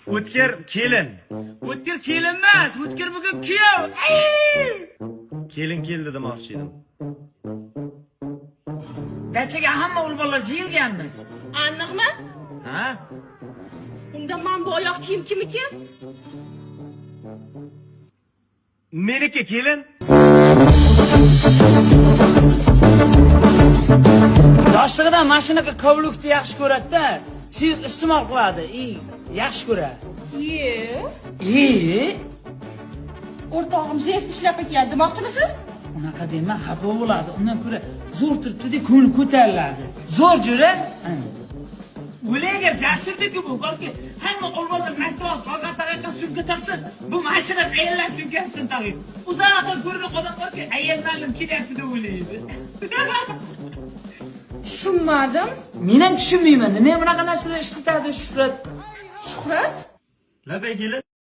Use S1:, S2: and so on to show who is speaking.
S1: O'tkir kelin.
S2: O'tkir kelin emas, o'tkir bugun kuyov.
S1: Kelin keldi demoqchi edim.
S2: Dachaga hamma o'g'il bolalar jiyilganmiz.
S3: Aniqmi?
S1: Ha?
S3: Unda mana bu oyoq kiyim kimniki?
S1: Meniki kelin.
S2: Yoshligidan mashinaga kovlukni yaxshi ko'radi-da, suyuq iste'mol qiladi. Yaxshi ko'radi.
S3: O'rtog'im jeski shlapa kiyadi demoqchimisiz?
S2: Unaqa dema, xafa bo'ladi. Undan ko'ra zo'r turibdi-da, ko'ngli ko'tariladi. Zo'r jura. O'lagar jasurdek bu, balki hamma o'g'illar maktab olgan taqaqa sumka taqsa, bu mashina ayollar sumkasidan taqib. Uzoqdan ko'rgan odam borki, ayollarning kelyapti deb o'ylaydi.
S3: Tushunmadim.
S2: Men ham tushunmayman. Nima bunaqa narsalar ishlatadi Shuhrat?
S3: Shuhrat?
S1: Labay kelin.